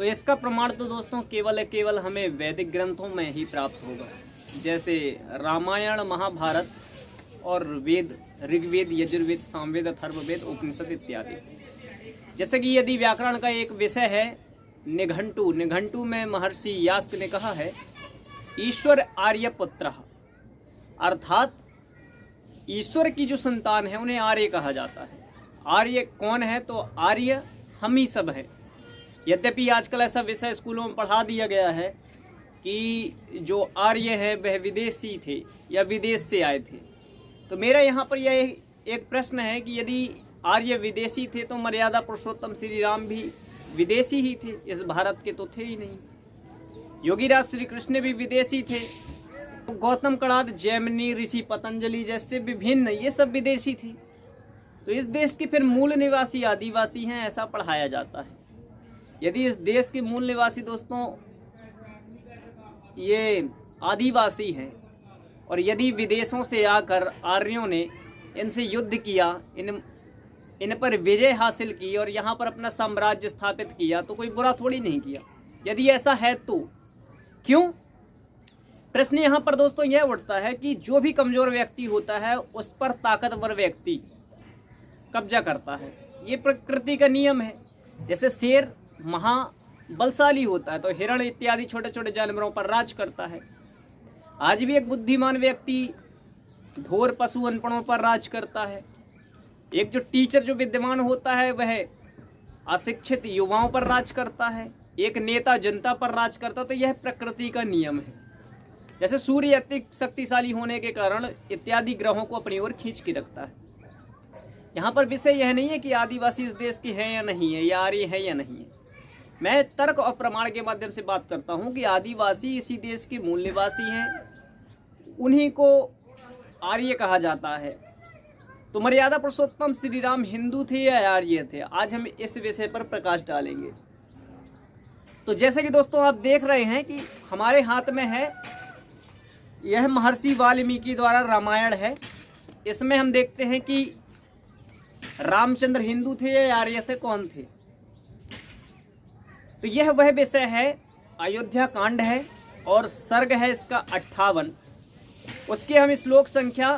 तो इसका प्रमाण तो दोस्तों केवल हमें वैदिक ग्रंथों में ही प्राप्त होगा, जैसे रामायण, महाभारत और वेद, ऋग्वेद, यजुर्वेद, सामवेद, अथर्ववेद, उपनिषद इत्यादि। जैसे कि यदि व्याकरण का एक विषय है निघंटु, निघंटु में महर्षि यास्क ने कहा है ईश्वर आर्यपुत्र, अर्थात ईश्वर की जो संतान है उन्हें आर्य कहा जाता है। आर्य कौन है? तो आर्य हम ही सब हैं। यद्यपि आजकल ऐसा विषय स्कूलों में पढ़ा दिया गया है कि जो आर्य है वह विदेशी थे या विदेश से आए थे। तो मेरा यहाँ पर यह एक प्रश्न है कि यदि आर्य विदेशी थे तो मर्यादा पुरुषोत्तम श्री राम भी विदेशी ही थे, इस भारत के तो थे ही नहीं। योगीराज श्री कृष्ण भी विदेशी थे, तो गौतम कणाद, जैमिनी, ऋषि पतंजलि जैसे विभिन्न ये सब विदेशी थे। तो इस देश के फिर मूल निवासी आदिवासी हैं, ऐसा पढ़ाया जाता है। यदि इस देश के मूल निवासी दोस्तों ये आदिवासी हैं और यदि विदेशों से आकर आर्यों ने इनसे युद्ध किया, इन पर विजय हासिल की और यहाँ पर अपना साम्राज्य स्थापित किया, तो कोई बुरा थोड़ी नहीं किया। यदि ऐसा है तो क्यों? प्रश्न यहाँ पर दोस्तों यह उठता है कि जो भी कमजोर व्यक्ति होता है उस पर ताकतवर व्यक्ति कब्जा करता है। ये प्रकृति का नियम है। जैसे शेर महाबलशाली होता है तो हिरण इत्यादि छोटे छोटे जानवरों पर राज करता है। आज भी एक बुद्धिमान व्यक्ति ढोर पशु अनपढ़ों पर राज करता है। एक जो टीचर जो विद्यमान होता है वह अशिक्षित युवाओं पर राज करता है। एक नेता जनता पर राज करता है। तो यह प्रकृति का नियम है। जैसे सूर्य अति शक्तिशाली होने के कारण इत्यादि ग्रहों को अपनी ओर खींच के रखता है। यहाँ पर विषय यह नहीं है कि आदिवासी इस देश के हैं या नहीं है, या आर्य है या नहीं है। मैं तर्क और प्रमाण के माध्यम से बात करता हूँ कि आदिवासी इसी देश के मूल निवासी हैं, उन्हीं को आर्य कहा जाता है। तो मर्यादा पुरुषोत्तम श्री राम हिंदू थे या आर्य थे, आज हम इस विषय पर प्रकाश डालेंगे। तो जैसे कि दोस्तों आप देख रहे हैं कि हमारे हाथ में है, यह महर्षि वाल्मीकि द्वारा रामायण है। इसमें हम देखते हैं कि रामचंद्र हिंदू थे या आर्य थे, कौन थे? तो यह वह विषय है, अयोध्या कांड है और सर्ग है इसका 58। उसकी हम श्लोक संख्या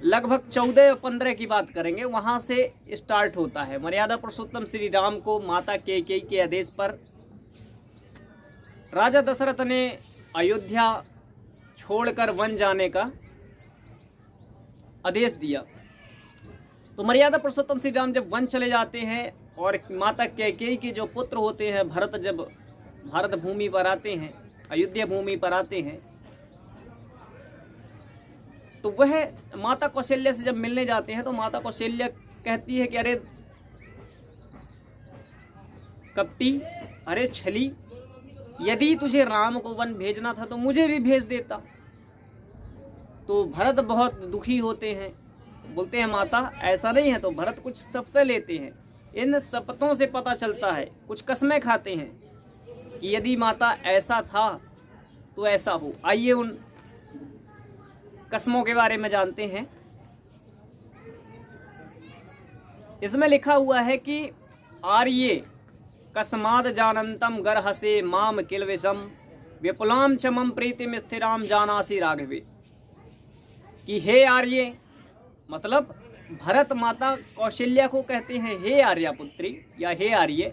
लगभग 14 या 15 की बात करेंगे। वहां से स्टार्ट होता है। मर्यादा पुरुषोत्तम श्री राम को माता कैकेयी के आदेश पर राजा दशरथ ने अयोध्या छोड़कर वन जाने का आदेश दिया। तो मर्यादा पुरुषोत्तम श्री राम जब वन चले जाते हैं और माता कैकेयी के जो पुत्र होते हैं भरत, जब भारत भूमि पर आते हैं, अयोध्या भूमि पर आते हैं, तो वह माता कौशल्या से जब मिलने जाते हैं तो माता कौशल्या कहती है कि अरे कपटी, अरे छली, यदि तुझे राम को वन भेजना था तो मुझे भी भेज देता। तो भरत बहुत दुखी होते हैं, बोलते हैं माता ऐसा नहीं है। तो भरत कुछ शपथ लेते हैं। इन शपथों से पता चलता है, कुछ कसमें खाते हैं कि यदि माता ऐसा था तो ऐसा हो। आइए उन कसमों के बारे में जानते हैं। इसमें लिखा हुआ है कि आर्ये कस्माद जानंतम गर्हसे माम किलविषम विपुलाम चमम प्रीतिम स्थिराम जानासी राघवे। कि हे आर्ये, मतलब भरत माता कौशल्या को कहते हैं हे आर्यापुत्री या हे आर्य,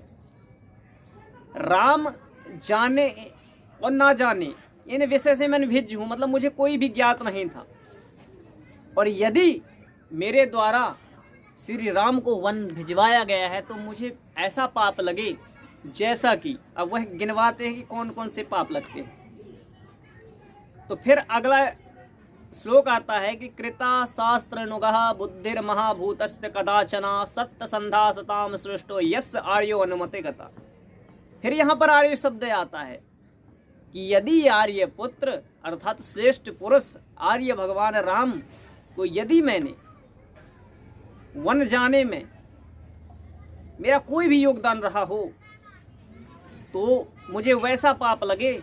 राम जाने और ना जाने इन विषय से मैं भिज्ज हूँ, मतलब मुझे कोई भी ज्ञात नहीं था। और यदि मेरे द्वारा श्री राम को वन भिजवाया गया है तो मुझे ऐसा पाप लगे जैसा कि, अब वह गिनवाते हैं कि कौन कौन से पाप लगते हैं। तो फिर अगला श्लोक आता है कि कृता शास्त्र नुगः बुद्धिर महाभूतस्य कदाचना सत्य संधा सताम सृष्टो यस्य आर्यो अनुमते गता। फिर यहाँ पर आर्य शब्द आता है कि यदि आर्य पुत्र अर्थात श्रेष्ठ पुरुष आर्य भगवान राम को यदि मैंने वन जाने में मेरा कोई भी योगदान रहा हो तो मुझे वैसा पाप लगे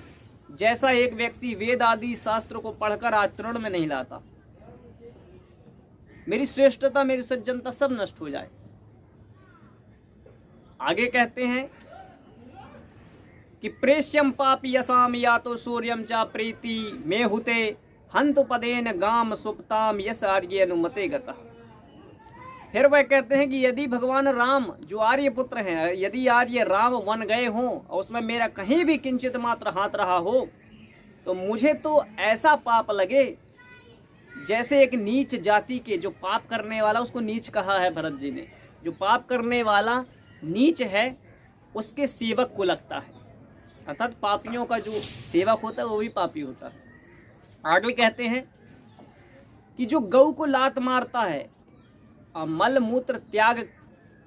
जैसा एक व्यक्ति वेद आदि शास्त्र को पढ़कर आचरण में नहीं लाता। मेरी श्रेष्ठता, मेरी सज्जनता सब नष्ट हो जाए। आगे कहते हैं कि प्रेष्यम पापी यसाम या तो सूर्यम चा प्रीति में हुते हंतु पदेन गाम सुप्ताम यस आर्य अनुमते गता। फिर वह कहते हैं कि यदि भगवान राम जो आर्य पुत्र हैं, यदि आर्य राम वन गए हों और उसमें मेरा कहीं भी किंचित मात्र हाथ रहा हो तो मुझे तो ऐसा पाप लगे जैसे एक नीच जाति के, जो पाप करने वाला, उसको नीच कहा है भरत जी ने, जो पाप करने वाला नीच है उसके सेवक को लगता है। अर्थात पापियों का जो सेवक होता है वो भी पापी होता है। आगे कहते हैं कि जो गऊ को लात मारता है, मल मूत्र त्याग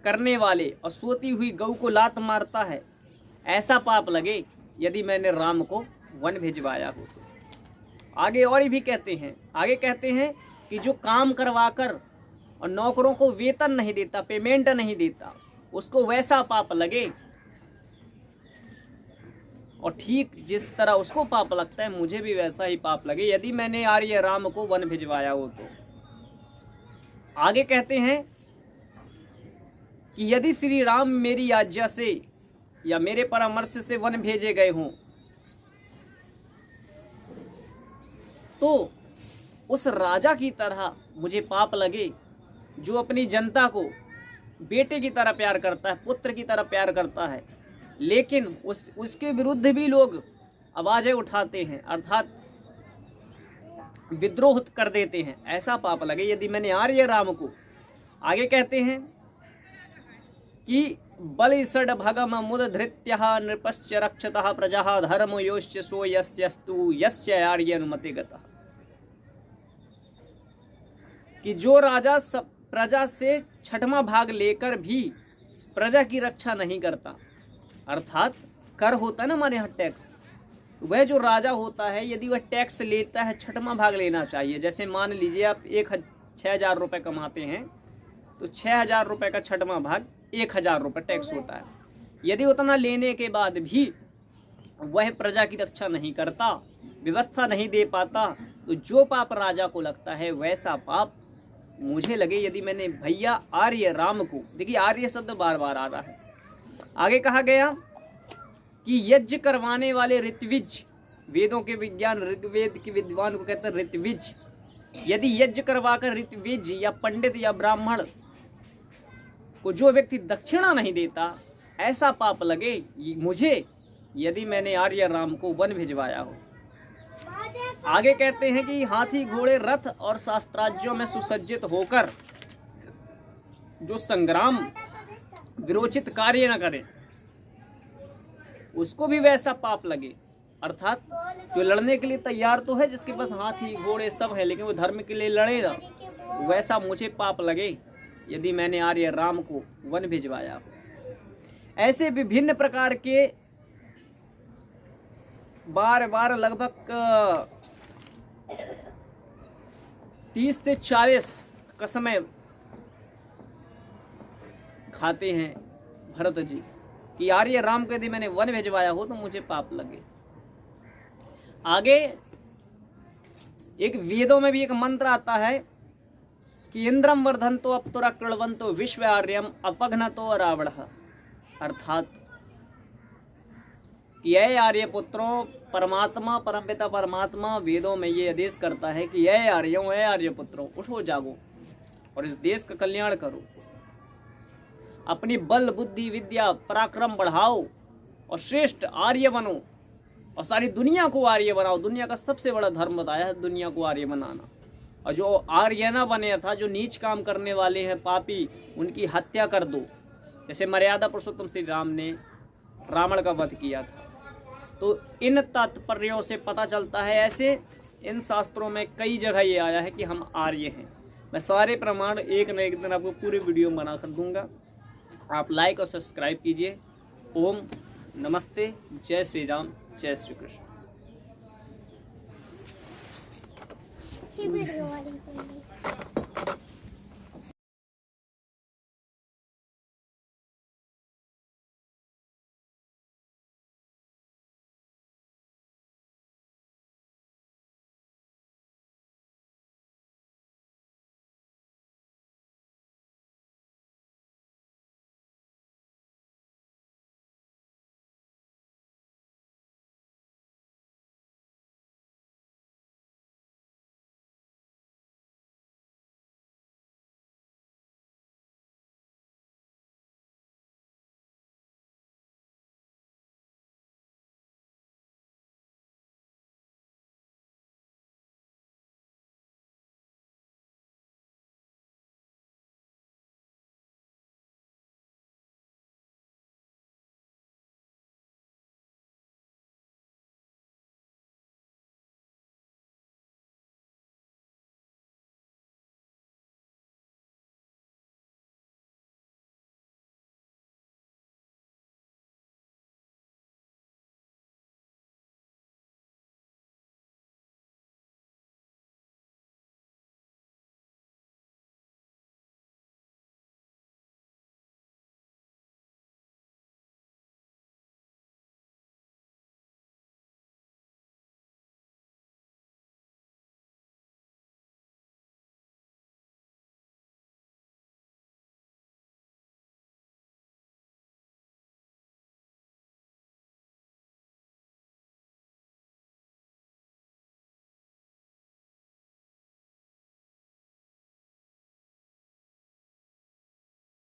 करने वाले और सोती हुई गऊ को लात मारता है, ऐसा पाप लगे यदि मैंने राम को वन भिजवाया हो तो। आगे और भी कहते हैं, आगे कहते हैं कि जो काम करवाकर और नौकरों को वेतन नहीं देता, पेमेंट नहीं देता, उसको वैसा पाप लगे, और ठीक जिस तरह उसको पाप लगता है मुझे भी वैसा ही पाप लगे यदि मैंने आर्य राम को वन भिजवाया हो तो। आगे कहते हैं कि यदि श्री राम मेरी आज्ञा से या मेरे परामर्श से वन भेजे गए हों तो उस राजा की तरह मुझे पाप लगे जो अपनी जनता को बेटे की तरह प्यार करता है, पुत्र की तरह प्यार करता है, लेकिन उसके विरुद्ध भी लोग आवाजें उठाते हैं, अर्थात विद्रोह कर देते हैं, ऐसा पाप लगे यदि मैंने आर्य राम को। आगे कहते हैं कि बलिषड भगम मुद धृत्य नृपश्च रक्षतः प्रजा धर्म योश्च सो यस्यस्तु यस्य आर्य अनुमते गतः। कि जो राजा सब प्रजा से छठवां भाग लेकर भी प्रजा की रक्षा नहीं करता, अर्थात कर होता है ना हमारे यहाँ टैक्स, वह जो राजा होता है यदि वह टैक्स लेता है, छठवां भाग लेना चाहिए। जैसे मान लीजिए आप 6,000 रुपये कमाते हैं तो 6,000 रुपये का छठवां भाग 1,000 रुपये टैक्स होता है। यदि उतना लेने के बाद भी वह प्रजा की रक्षा नहीं करता, व्यवस्था नहीं दे पाता, तो जो पाप राजा को लगता है वैसा पाप मुझे लगे यदि मैंने भैया आर्य राम को। देखिए आर्य शब्द बार बार आ रहा है। आगे कहा गया कि यज्ञ करवाने वाले ऋत्विज, वेदों के विज्ञान ऋग्वेद के विद्वान को कहते हैं ऋत्विज, यदि यज्ञ करवाकर ऋत्विज या पंडित या ब्राह्मण को जो व्यक्ति दक्षिणा नहीं देता, ऐसा पाप लगे मुझे यदि मैंने आर्य राम को वन भिजवाया हो। आगे कहते हैं कि हाथी घोड़े रथ और शास्त्राज्यों में सुसज्जित होकर जो संग्राम विरोचित कार्य न करे उसको भी वैसा पाप लगे। अर्थात जो लड़ने के लिए तैयार तो है, जिसके पास हाथी घोड़े सब है, लेकिन वो धर्म के लिए लड़े ना, तो वैसा मुझे पाप लगे यदि मैंने आर्य राम को वन भिजवाया हो। ऐसे विभिन्न प्रकार के बार बार लगभग 30 से 40 कसमें खाते हैं भरत जी कि आर्य राम को यदि मैंने वन भिजवाया हो तो मुझे पाप लगे। आगे एक वेदों में भी एक मंत्र आता है कि इंद्रम वर्धन्तो अप्तुरा कृण्वन्तो विश्व आर्यम अपघ्नतो रावण। अर्थात कि ये आर्य पुत्रों, परमात्मा परमपिता परमात्मा वेदों में ये आदेश करता है कि ये आर्यों, ये आर्य पुत्रों, उठो जागो और इस देश का कल्याण करो, अपनी बल बुद्धि विद्या पराक्रम बढ़ाओ और श्रेष्ठ आर्य बनो और सारी दुनिया को आर्य बनाओ। दुनिया का सबसे बड़ा धर्म बताया है दुनिया को आर्य बनाना। और जो आर्य न बने था, जो नीच काम करने वाले हैं पापी, उनकी हत्या कर दो। जैसे मर्यादा पुरुषोत्तम श्री राम ने रावण का वध किया था। तो इन तात्पर्यों से पता चलता है, ऐसे इन शास्त्रों में कई जगह ये आया है कि हम आर्य हैं। मैं सारे प्रमाण एक न एक दिन आपको पूरे वीडियो में बना कर दूंगा। आप लाइक और सब्सक्राइब कीजिए। ओम नमस्ते, जय श्री राम, जय श्री कृष्ण।